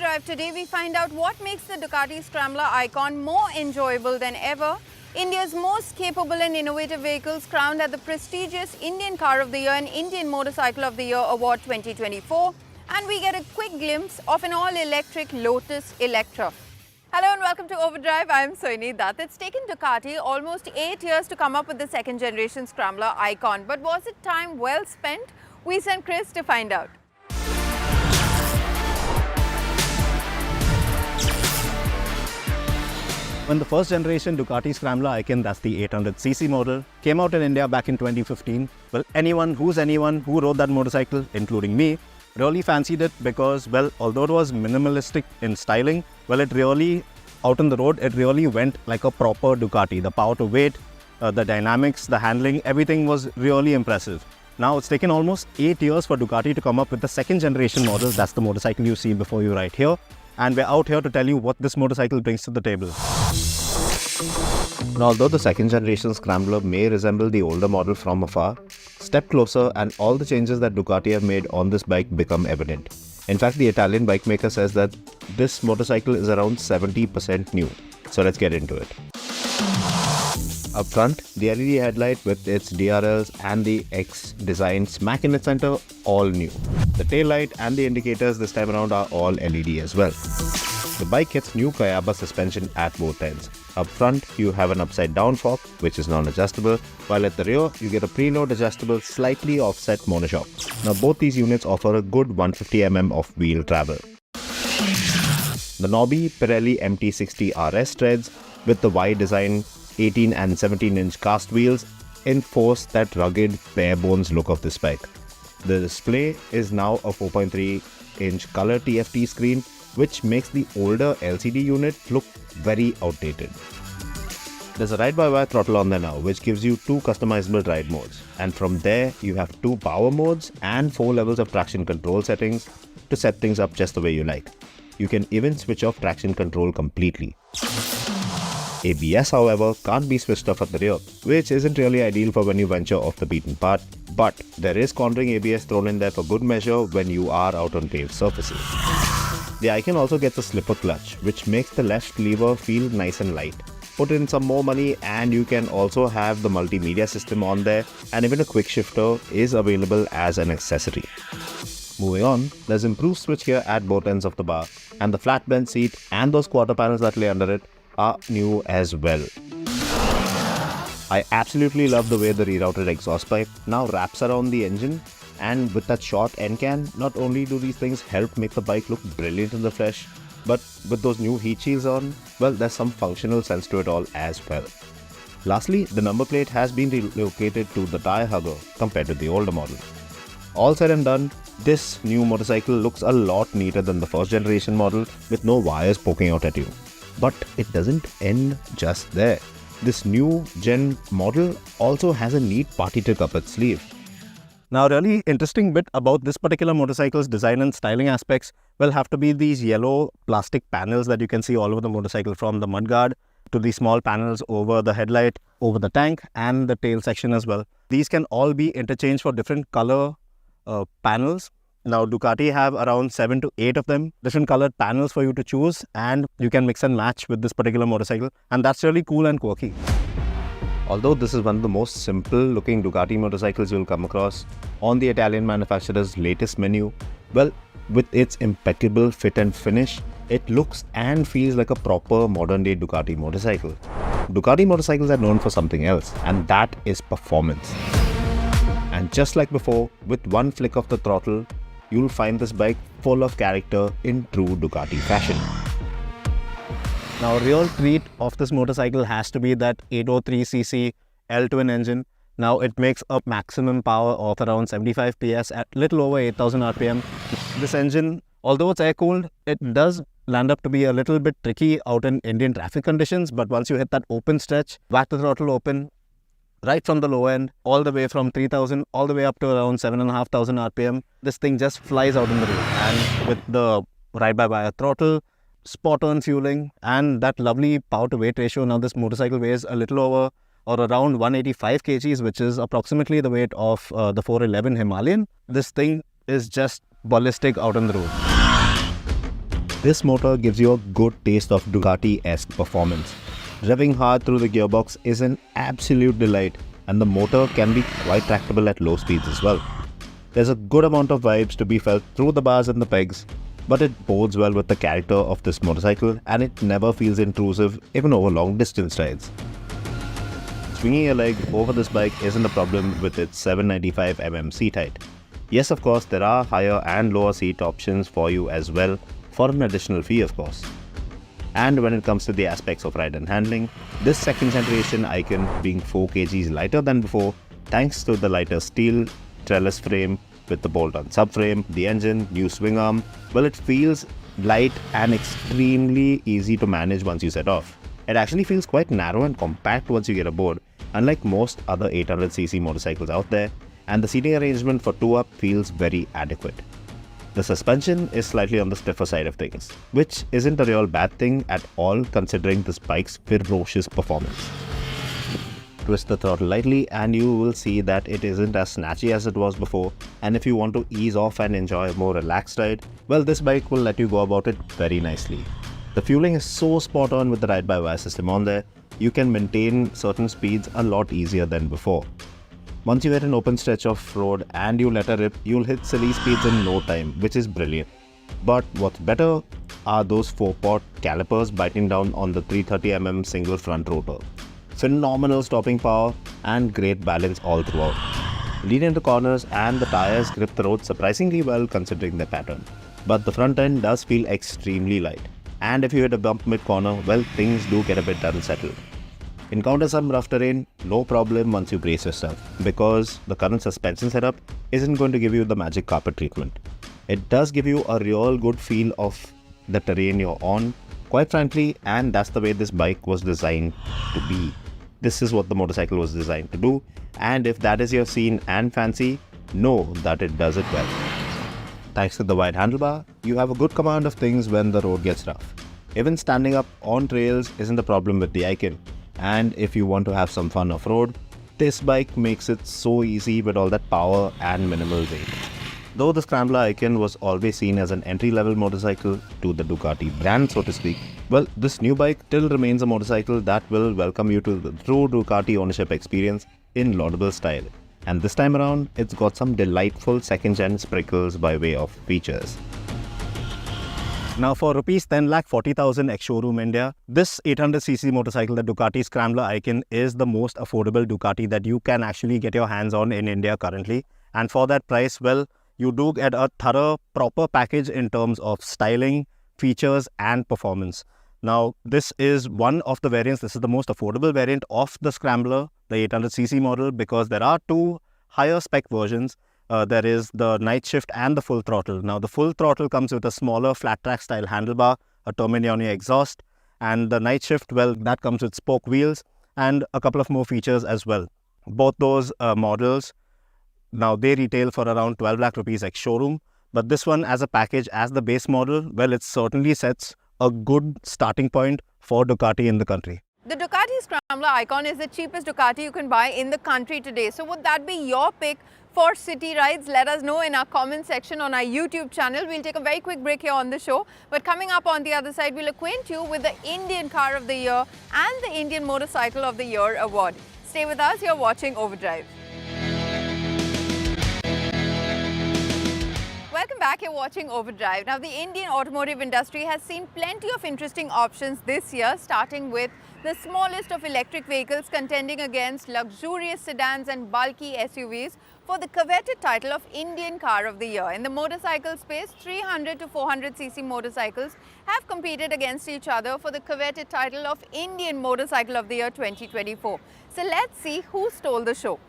Overdrive today, we find out what makes the Ducati Scrambler Icon more enjoyable than ever, India's most capable and innovative vehicles crowned at the prestigious Indian Car of the Year and Indian Motorcycle of the Year Award 2024, and we get a quick glimpse of an all-electric Lotus Eletre. Hello and welcome to Overdrive. I am Soini Dutt. It's taken Ducati almost 8 years to come up with the second generation Scrambler Icon, but was it time well spent? We sent Chris to find out. When the first generation Ducati Scrambler Icon, that's the 800cc model, came out in India back in 2015, well, anyone who rode that motorcycle, including me, really fancied it because, well, although it was minimalistic in styling, well, it really, out on the road, it really went like a proper Ducati. The power to weight, the dynamics, the handling, everything was really impressive. Now, it's taken almost 8 years for Ducati to come up with the second generation model. That's the motorcycle you see before you right here. And we're out here to tell you what this motorcycle brings to the table. Now, although the second generation Scrambler may resemble the older model from afar, step closer and all the changes that Ducati have made on this bike become evident. In fact, the Italian bike maker says that this motorcycle is around 70% new. So let's get into it. Up front, the LED headlight with its DRLs and the X design smack in its center, all new. The tail light and the indicators this time around are all LED as well. The bike gets new Kayaba suspension at both ends. Up front, you have an upside down fork, which is non-adjustable, while at the rear, you get a preload adjustable, slightly offset monoshock. Now, both these units offer a good 150mm of wheel travel. The knobby Pirelli MT60 RS treads with the Y design 18 and 17-inch cast wheels enforce that rugged, bare-bones look of this bike. The display is now a 4.3-inch color TFT screen, which makes the older LCD unit look very outdated. There's a ride-by-wire throttle on there now, which gives you 2 customizable ride modes. And from there, you have 2 power modes and 4 levels of traction control settings to set things up just the way you like. You can even switch off traction control completely. ABS, however, can't be switched off at the rear, which isn't really ideal for when you venture off the beaten path, but there is cornering ABS thrown in there for good measure when you are out on paved surfaces. The Icon also gets a slipper clutch, which makes the left lever feel nice and light. Put in some more money and you can also have the multimedia system on there, and even a quick shifter is available as an accessory. Moving on, there's improved switchgear at both ends of the bar, and the flat bench seat and those quarter panels that lay under it are new as well. I absolutely love the way the rerouted exhaust pipe now wraps around the engine, and with that short end can, not only do these things help make the bike look brilliant in the flesh, but with those new heat shields on, well, there's some functional sense to it all as well. Lastly, the number plate has been relocated to the tire hugger compared to the older model. All said and done, this new motorcycle looks a lot neater than the first generation model with no wires poking out at you. But it doesn't end just there. This new gen model also has a neat party trick up its sleeve. Now, a really interesting bit about this particular motorcycle's design and styling aspects will have to be these yellow plastic panels that you can see all over the motorcycle, from the mudguard to the small panels over the headlight, over the tank and the tail section as well. These can all be interchanged for different color panels. Now, Ducati have around 7 to 8 of them, different colored panels for you to choose, and you can mix and match with this particular motorcycle, and that's really cool and quirky. Although this is one of the most simple looking Ducati motorcycles you'll come across on the Italian manufacturer's latest menu, well, with its impeccable fit and finish, it looks and feels like a proper modern day Ducati motorcycle. Ducati motorcycles are known for something else, and that is performance. And just like before, with one flick of the throttle, you'll find this bike full of character in true Ducati fashion. Now, a real treat of this motorcycle has to be that 803cc L-twin engine. Now, it makes a maximum power of around 75 PS at little over 8000 RPM. This engine, although it's air-cooled, it does land up to be a little bit tricky out in Indian traffic conditions, but once you hit that open stretch, whack the throttle open, right from the low end, all the way from 3000 all the way up to around 7500 RPM, this thing just flies out in the road. And with the ride-by-wire throttle, spot-on fueling, and that lovely power-to-weight ratio, now this motorcycle weighs a little over or around 185 kgs, which is approximately the weight of the 411 Himalayan. This thing is just ballistic out on the road. This motor gives you a good taste of Ducati-esque performance. Revving hard through the gearbox is an absolute delight, and the motor can be quite tractable at low speeds as well. There's a good amount of vibes to be felt through the bars and the pegs, but it bodes well with the character of this motorcycle, and it never feels intrusive even over long distance rides. Swinging your leg over this bike isn't a problem with its 795mm seat height. Yes, of course, there are higher and lower seat options for you as well, for an additional fee of course. And when it comes to the aspects of ride and handling, this second generation Icon being 4 kgs lighter than before thanks to the lighter steel trellis frame with the bolt-on subframe, the engine, new swing arm, well, it feels light and extremely easy to manage once you set off. It actually feels quite narrow and compact once you get aboard, unlike most other 800cc motorcycles out there, and the seating arrangement for 2-up feels very adequate. The suspension is slightly on the stiffer side of things, which isn't a real bad thing at all considering this bike's ferocious performance. Twist the throttle lightly and you will see that it isn't as snatchy as it was before, and if you want to ease off and enjoy a more relaxed ride, well, this bike will let you go about it very nicely. The fueling is so spot on with the ride-by-wire system on there, you can maintain certain speeds a lot easier than before. Once you hit an open stretch of road and you let her rip, you'll hit silly speeds in no time, which is brilliant. But what's better are those 4-pot calipers biting down on the 330mm single front rotor. Phenomenal stopping power and great balance all throughout. Lean into corners and the tires grip the road surprisingly well considering their pattern. But the front end does feel extremely light. And if you hit a bump mid-corner, well, things do get a bit unsettled. Encounter some rough terrain, no problem once you brace yourself, because the current suspension setup isn't going to give you the magic carpet treatment. It does give you a real good feel of the terrain you're on, quite frankly, and that's the way this bike was designed to be. This is what the motorcycle was designed to do, and if that is your scene and fancy, know that it does it well. Thanks to the wide handlebar, you have a good command of things when the road gets rough. Even standing up on trails isn't a problem with the Icon. And if you want to have some fun off-road, this bike makes it so easy with all that power and minimal weight. Though the Scrambler Icon was always seen as an entry-level motorcycle to the Ducati brand, so to speak, well, this new bike still remains a motorcycle that will welcome you to the true Ducati ownership experience in laudable style. And this time around, it's got some delightful second-gen sprinkles by way of features. Now for Rs 10,40,000 ex-showroom India, this 800cc motorcycle, the Ducati Scrambler Icon, is the most affordable Ducati that you can actually get your hands on in India currently. And for that price, well, you do get a thorough, proper package in terms of styling, features and performance. Now, this is one of the variants. This is the most affordable variant of the Scrambler, the 800cc model, because there are two higher spec versions. There is the night shift and the full throttle. Now, the full throttle comes with a smaller flat track style handlebar, a Terminioni exhaust, and the night shift, well, that comes with spoke wheels and a couple of more features as well. Both those models, now they retail for around 12 lakh rupees ex-showroom, but this one as a package, as the base model, well, it certainly sets a good starting point for Ducati in the country. The Ducati Scrambler Icon is the cheapest Ducati you can buy in the country today. So would that be your pick for city rides? Let us know in our comment section on our YouTube channel. We'll take a very quick break here on the show. But coming up on the other side, we'll acquaint you with the Indian Car of the Year and the Indian Motorcycle of the Year award. Stay with us, you're watching Overdrive. Welcome back, you're watching Overdrive. Now, the Indian automotive industry has seen plenty of interesting options this year, starting with the smallest of electric vehicles contending against luxurious sedans and bulky SUVs for the coveted title of Indian Car of the Year. In the motorcycle space, 300 to 400cc motorcycles have competed against each other for the coveted title of Indian Motorcycle of the Year 2024. So let's see who stole the show.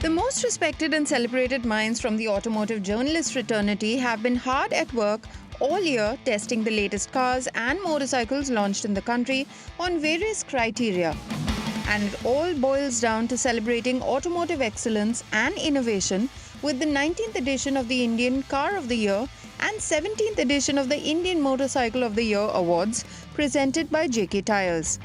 The most respected and celebrated minds from the automotive journalist fraternity have been hard at work all year testing the latest cars and motorcycles launched in the country on various criteria. And it all boils down to celebrating automotive excellence and innovation with the 19th edition of the Indian Car of the Year and 17th edition of the Indian Motorcycle of the Year awards presented by JK Tyres.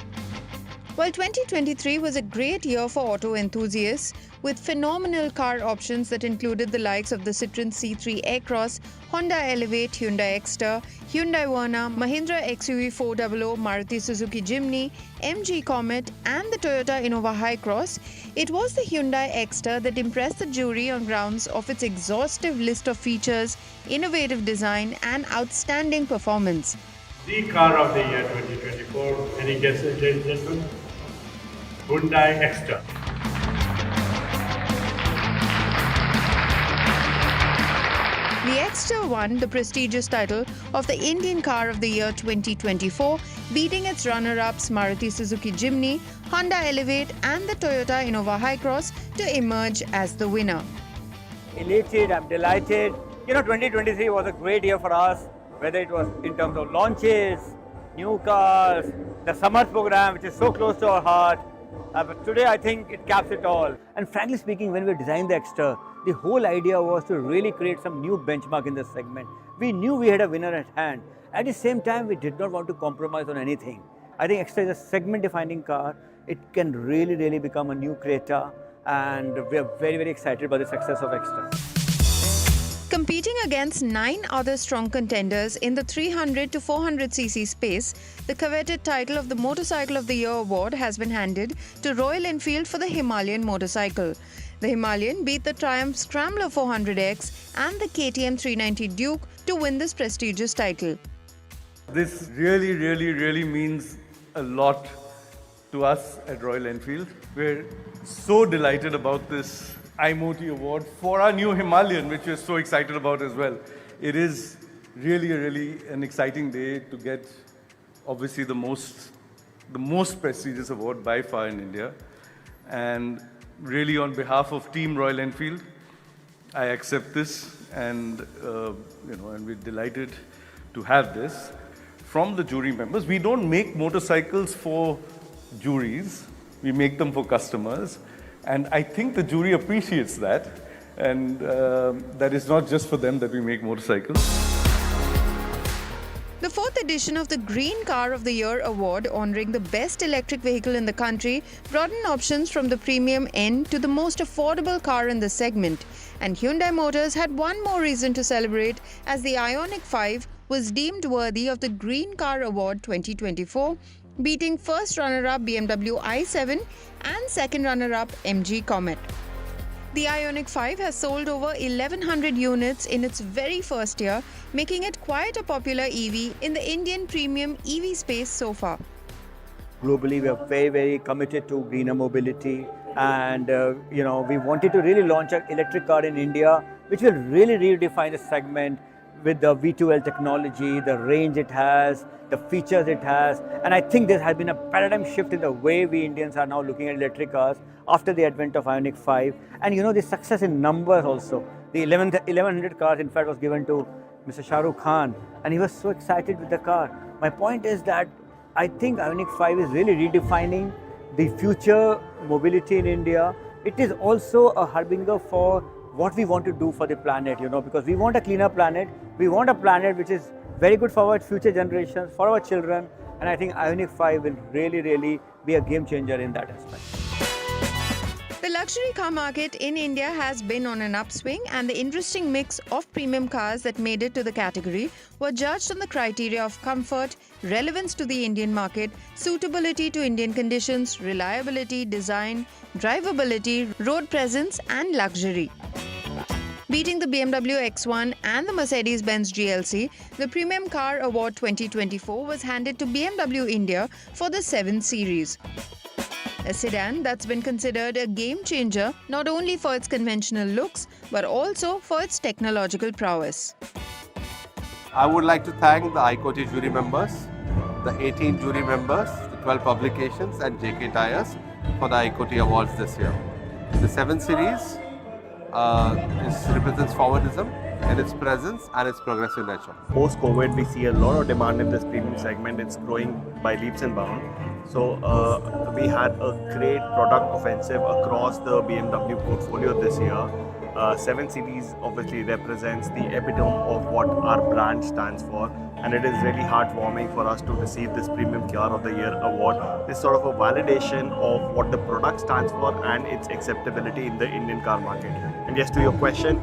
While 2023 was a great year for auto enthusiasts, with phenomenal car options that included the likes of the Citroën C3 Aircross, Honda Elevate, Hyundai Exter, Hyundai Verna, Mahindra XUV400, Maruti Suzuki Jimny, MG Comet and the Toyota Innova Hi-Cross. It was the Hyundai Exter that impressed the jury on grounds of its exhaustive list of features, innovative design and outstanding performance. The car of the year 2024, any guesses, ladies and gentlemen? Hyundai Exter. The Exter won the prestigious title of the Indian Car of the Year 2024, beating its runner-ups Maruti Suzuki Jimny, Honda Elevate and the Toyota Innova Hi-Cross to emerge as the winner. Elated, I'm delighted. 2023 was a great year for us, whether it was in terms of launches, new cars, the summer program, which is so close to our heart. But today, I think it caps it all. And frankly speaking, when we designed the Exter, the whole idea was to really create some new benchmark in this segment. We knew we had a winner at hand. At the same time, we did not want to compromise on anything. I think Exter is a segment-defining car. It can really become a new Creta, and we are very excited about the success of Exter. Competing against 9 other strong contenders in the 300 to 400cc space, the coveted title of the Motorcycle of the Year award has been handed to Royal Enfield for the Himalayan motorcycle. The Himalayan beat the Triumph Scrambler 400X and the KTM 390 Duke to win this prestigious title. This really means a lot to us at Royal Enfield. We're so delighted about this IMOTY award for our new Himalayan, which we're so excited about as well. It is really an exciting day to get obviously the most prestigious award by far in India. And really on behalf of Team Royal Enfield, I accept this, and and we're delighted to have this from the jury members. We don't make motorcycles for juries, we make them for customers. And I think the jury appreciates that, and that is not just for them that we make motorcycles. The 4th edition of the Green Car of the Year award, honoring the best electric vehicle in the country, brought in options from the premium end to the most affordable car in the segment. And Hyundai Motors had one more reason to celebrate, as the Ioniq 5 was deemed worthy of the Green Car Award 2024, beating first runner-up BMW i7 and second runner-up MG Comet. The Ioniq 5 has sold over 1,100 units in its very first year, making it quite a popular EV in the Indian premium EV space so far. Globally, we are very committed to greener mobility, and we wanted to really launch an electric car in India, which will really redefine the segment with the V2L technology, the range it has, the features it has. And I think there has been a paradigm shift in the way we Indians are now looking at electric cars after the advent of Ioniq 5. And the success in numbers also. The 1100 cars, in fact, was given to Mr. Shah Rukh Khan, and he was so excited with the car. My point is that I think Ioniq 5 is really redefining the future mobility in India. It is also a harbinger for what we want to do for the planet, because we want a cleaner planet. We want a planet which is very good for our future generations, for our children. And I think Ioniq 5 will really be a game changer in that aspect. The luxury car market in India has been on an upswing, and the interesting mix of premium cars that made it to the category were judged on the criteria of comfort, relevance to the Indian market, suitability to Indian conditions, reliability, design, drivability, road presence and luxury. Beating the BMW X1 and the Mercedes-Benz GLC, the Premium Car Award 2024 was handed to BMW India for the 7 Series. A sedan that's been considered a game changer not only for its conventional looks but also for its technological prowess. I would like to thank the ICOTY jury members, the 18 jury members, the 12 publications and JK Tyres for the ICOTY awards this year. The 7 Series represents forwardism in its presence and its progressive nature. Post-COVID, we see a lot of demand in this premium segment. It's growing by leaps and bounds. So we had a great product offensive across the BMW portfolio this year. 7 Series obviously represents the epitome of what our brand stands for, and it is really heartwarming for us to receive this Premium Car of the Year award. It's sort of a validation of what the product stands for and its acceptability in the Indian car market. And yes, to your question,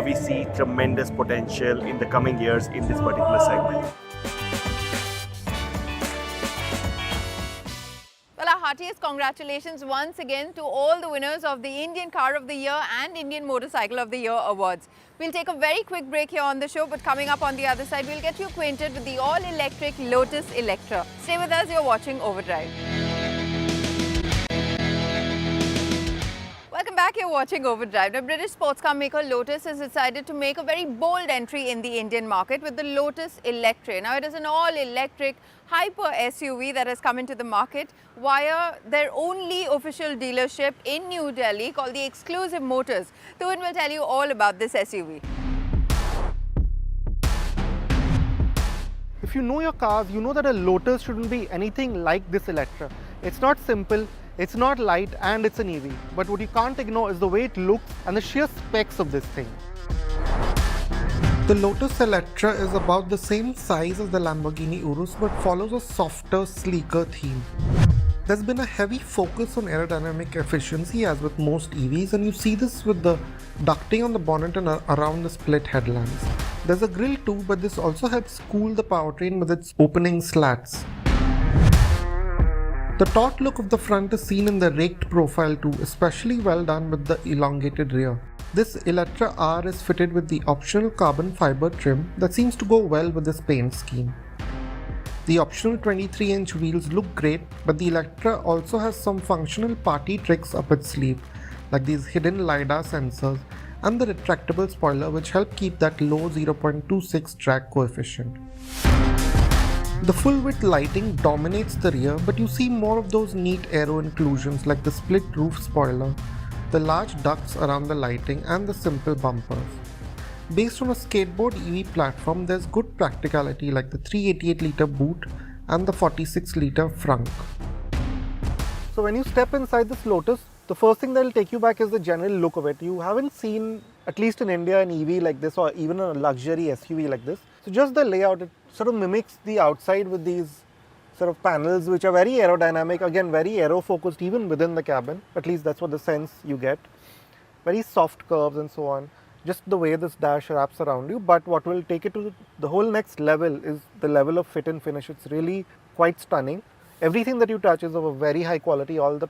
we see tremendous potential in the coming years in this particular segment. Well, our heartiest congratulations once again to all the winners of the Indian Car of the Year and Indian Motorcycle of the Year awards. We'll take a very quick break here on the show, but coming up on the other side, we'll get you acquainted with the all-electric Lotus Eletre. Stay with us, you're watching Overdrive. Welcome back, you're watching Overdrive. Now, British sports car maker Lotus has decided to make a very bold entry in the Indian market with the Lotus Eletre. Now, it is an all-electric hyper SUV that has come into the market via their only official dealership in New Delhi called the Exclusive Motors. Tuin will tell you all about this SUV. If you know your cars, you know that a Lotus shouldn't be anything like this Eletre. It's not simple, it's not light, and it's an EV. But what you can't ignore is the way it looks and the sheer specs of this thing. The Lotus Eletre is about the same size as the Lamborghini Urus but follows a softer, sleeker theme. There's been a heavy focus on aerodynamic efficiency as with most EVs, and you see this with the ducting on the bonnet and around the split headlamps. There's a grille too, but this also helps cool the powertrain with its opening slats. The taut look of the front is seen in the raked profile too, especially well done with the elongated rear. This Eletre R is fitted with the optional carbon fiber trim that seems to go well with this paint scheme. The optional 23-inch wheels look great, but the Eletre also has some functional party tricks up its sleeve, like these hidden LiDAR sensors and the retractable spoiler, which help keep that low 0.26 drag coefficient. The full width lighting dominates the rear, but you see more of those neat aero inclusions like the split roof spoiler, the large ducts around the lighting, and the simple bumpers. Based on a skateboard EV platform, there's good practicality like the 388-litre boot and the 46-litre frunk. So when you step inside this Lotus, the first thing that will take you back is the general look of it. You haven't seen, at least in India, an EV like this or even a luxury SUV like this. So just the layout, it sort of mimics the outside with these sort of panels which are very aerodynamic, again very aero focused even within the cabin. At least that's what the sense you get. Very soft curves and so on. Just the way this dash wraps around you, but what will take it to the whole next level is the level of fit and finish. It's really quite stunning. Everything that you touch is of a very high quality, all the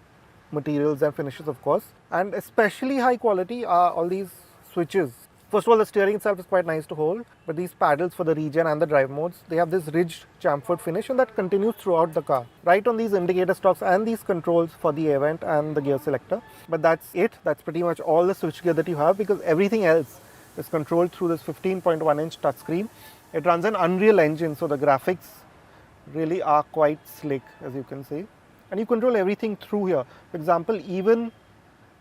materials and finishes of course, and especially high quality are all these switches. First of all, the steering itself is quite nice to hold, but these paddles for the regen and the drive modes, they have this ridged chamfered finish and that continues throughout the car. Right on these indicator stalks and these controls for the air vent and the gear selector. But that's it, that's pretty much all the switchgear that you have, because everything else is controlled through this 15.1-inch touchscreen. It runs an Unreal Engine, so the graphics really are quite slick, as you can see. And you control everything through here. For example, even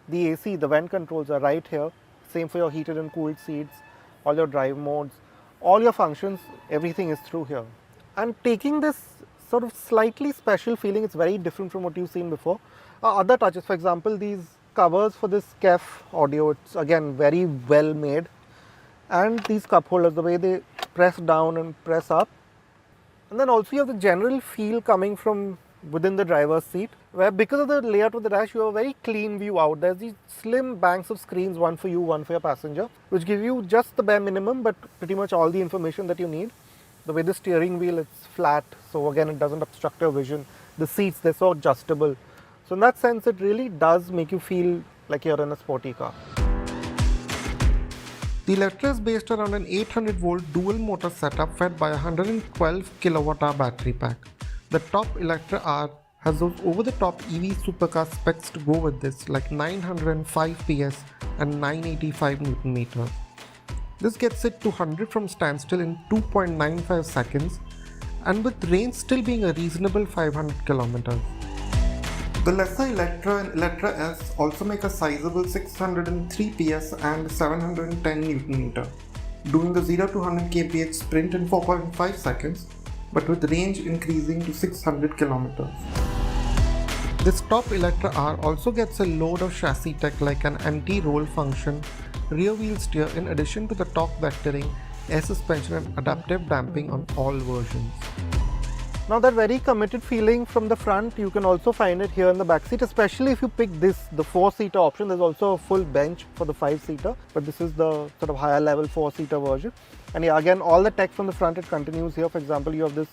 the AC, the vent controls are right here. Same for your heated and cooled seats, all your drive modes, all your functions, everything is through here. And taking this sort of slightly special feeling, it's very different from what you've seen before. Other touches, for example, these covers for this KEF audio, it's again very well made. And these cup holders, the way they press down and press up. And then also you have the general feel coming from within the driver's seat, where because of the layout of the dash, you have a very clean view out. There's these slim banks of screens, one for you, one for your passenger, which give you just the bare minimum, but pretty much all the information that you need. The way the steering wheel, it's flat, so again, it doesn't obstruct your vision. The seats, they're so adjustable. So in that sense, it really does make you feel like you're in a sporty car. The Eletre is based around an 800-volt dual motor setup fed by a 112 kWh battery pack. The top Eletre R has those over-the-top EV supercar specs to go with this, like 905 PS and 985 Nm. This gets it to 100 from standstill in 2.95 seconds, and with range still being a reasonable 500 km. The lesser Eletre and Eletre S also make a sizable 603 PS and 710 Nm, doing the 0 to 100 kph sprint in 4.5 seconds, but with range increasing to 600 km. This top Eletre R also gets a load of chassis tech like an anti-roll function, rear wheel steer in addition to the torque vectoring, air suspension and adaptive damping on all versions. Now that very committed feeling from the front, you can also find it here in the back seat, especially if you pick this, the 4-seater option. There's also a full bench for the 5-seater, but this is the sort of higher level 4-seater version. And yeah, again, all the tech from the front, it continues here. For example, you have this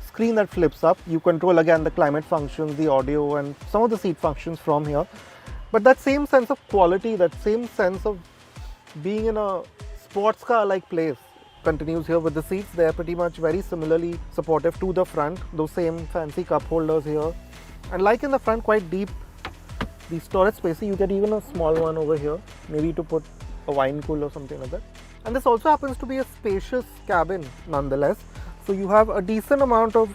screen that flips up. You control again the climate functions, the audio and some of the seat functions from here. But that same sense of quality, that same sense of being in a sports car like place continues here with the seats. They are pretty much very similarly supportive to the front, those same fancy cup holders here. And like in the front, quite deep, the storage space, you get even a small one over here, maybe to put a wine cooler or something like that. And this also happens to be a spacious cabin nonetheless. So you have a decent amount of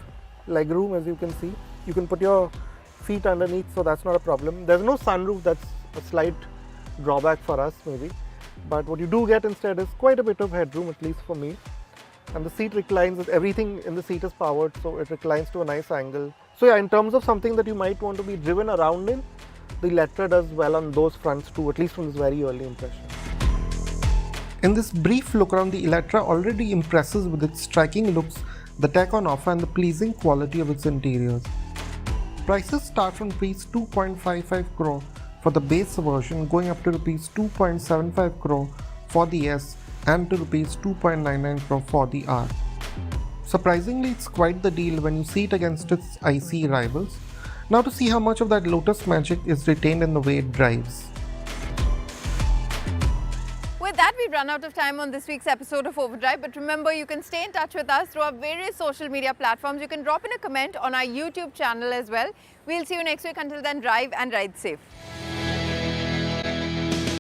legroom, as you can see. You can put your feet underneath, so that's not a problem. There's no sunroof, that's a slight drawback for us maybe. But what you do get instead is quite a bit of headroom, at least for me. And the seat reclines, everything in the seat is powered, so it reclines to a nice angle. So yeah, in terms of something that you might want to be driven around in, the Eletre does well on those fronts too, at least from this very early impression. In this brief look around, the Eletre already impresses with its striking looks, the tech on offer and the pleasing quality of its interiors. Prices start from Rs 2.55 crore for the base version, going up to Rs 2.75 crore for the S and to Rs 2.99 crore for the R. Surprisingly, it's quite the deal when you see it against its IC rivals. Now to see how much of that Lotus magic is retained in the way it drives. With that, we've run out of time on this week's episode of Overdrive, but remember, you can stay in touch with us through our various social media platforms. You can drop in a comment on our YouTube channel as well. We'll see you next week. Until then, drive and ride safe.